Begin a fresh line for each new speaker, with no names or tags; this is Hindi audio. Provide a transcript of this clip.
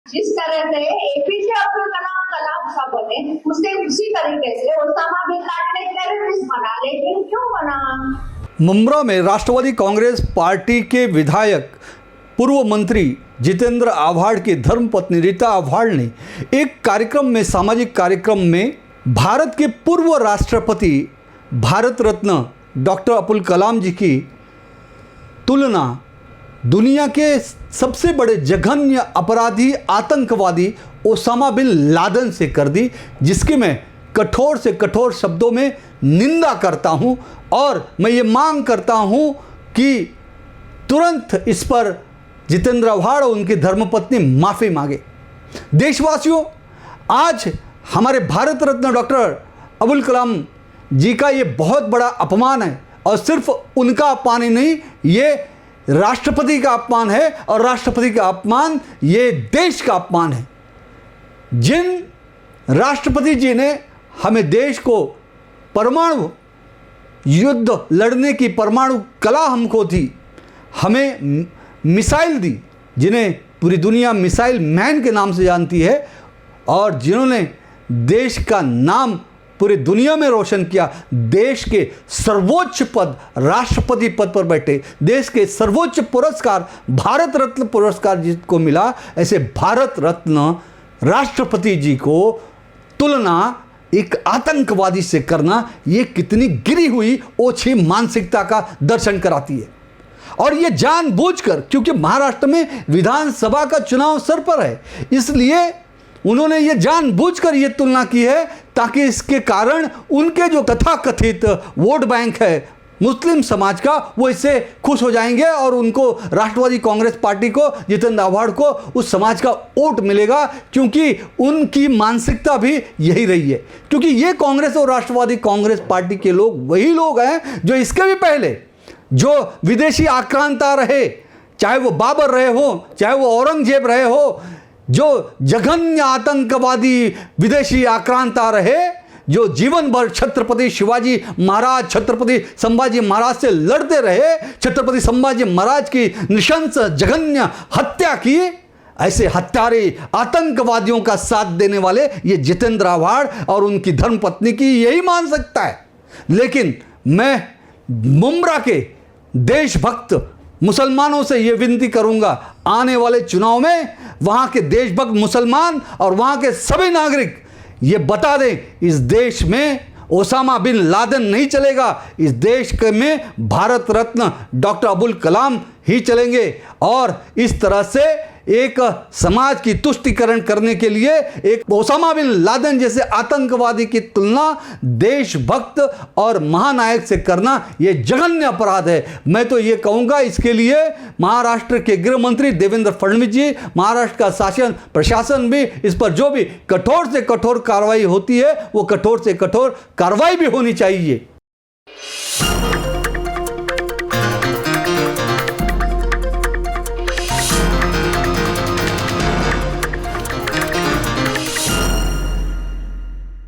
जिस तरह से एपीजे अब्दुल कलाम साहब बने, उसी तरीके से ओसामा बिन लादेन एक टेररिस्ट बना, लेकिन क्यों बना?
मुंब्रा में राष्ट्रवादी कांग्रेस पार्टी के विधायक पूर्व मंत्री जितेंद्र आव्हाड की धर्मपत्नी रीता आव्हाड ने एक कार्यक्रम में, सामाजिक कार्यक्रम में, भारत के पूर्व राष्ट्रपति भारत रत्न डॉक्टर अब्दुल कलाम जी की तुलना दुनिया के सबसे बड़े जघन्य अपराधी आतंकवादी ओसामा बिन लादेन से कर दी, जिसकी मैं कठोर से कठोर शब्दों में निंदा करता हूं और मैं ये मांग करता हूं कि तुरंत इस पर जितेंद्र आव्हाड और उनकी धर्मपत्नी माफ़ी मांगे। देशवासियों, आज हमारे भारत रत्न डॉक्टर अब्दुल कलाम जी का ये बहुत बड़ा अपमान है और सिर्फ उनका अपमान ही नहीं, ये राष्ट्रपति का अपमान है और राष्ट्रपति का अपमान ये देश का अपमान है। जिन राष्ट्रपति जी ने हमें देश को परमाणु युद्ध लड़ने की परमाणु कला हमको दी, हमें मिसाइल दी, जिन्हें पूरी दुनिया मिसाइल मैन के नाम से जानती है और जिन्होंने देश का नाम पूरी दुनिया में रोशन किया, देश के सर्वोच्च पद राष्ट्रपति पद पर बैठे, देश के सर्वोच्च पुरस्कार भारत रत्न पुरस्कार जिसको मिला, ऐसे भारत रत्न राष्ट्रपति जी को तुलना एक आतंकवादी से करना, ये कितनी गिरी हुई ओछी मानसिकता का दर्शन कराती है। और ये जानबूझकर, क्योंकि महाराष्ट्र में विधानसभा का चुनाव सर पर है, इसलिए उन्होंने ये जानबूझकर ये तुलना की है ताकि इसके कारण उनके जो तथाकथित वोट बैंक है मुस्लिम समाज का, वो इससे खुश हो जाएंगे और उनको राष्ट्रवादी कांग्रेस पार्टी को, जितेंद्र आव्हाड को उस समाज का वोट मिलेगा, क्योंकि उनकी मानसिकता भी यही रही है। क्योंकि ये कांग्रेस और राष्ट्रवादी कांग्रेस पार्टी के लोग वही लोग हैं जो इसके भी पहले जो विदेशी आक्रांता रहे, चाहे वो बाबर रहे हो, चाहे वो औरंगजेब रहे हो, जो जघन्य आतंकवादी विदेशी आक्रांता रहे, जो जीवन भर छत्रपति शिवाजी महाराज, छत्रपति संभाजी महाराज से लड़ते रहे, छत्रपति संभाजी महाराज की नृशंस जघन्य हत्या की, ऐसे हत्यारे आतंकवादियों का साथ देने वाले ये जितेंद्र आव्हाड और उनकी धर्मपत्नी की यही मान सकता है। लेकिन मैं मुंब्रा के देशभक्त मुसलमानों से ये विनती करूंगा, आने वाले चुनाव में वहां के देशभक्त मुसलमान और वहां के सभी नागरिक ये बता दें, इस देश में ओसामा बिन लादेन नहीं चलेगा, इस देश में भारत रत्न डॉक्टर अब्दुल कलाम ही चलेंगे। और इस तरह से एक समाज की तुष्टीकरण करने के लिए एक ओसामा बिन लादेन जैसे आतंकवादी की तुलना देशभक्त और महानायक से करना ये जघन्य अपराध है। मैं तो ये कहूँगा, इसके लिए महाराष्ट्र के गृह मंत्री देवेंद्र फडणवीस जी, महाराष्ट्र का शासन प्रशासन भी इस पर जो भी कठोर से कठोर कार्रवाई होती है वो कठोर से कठोर कार्रवाई भी होनी चाहिए।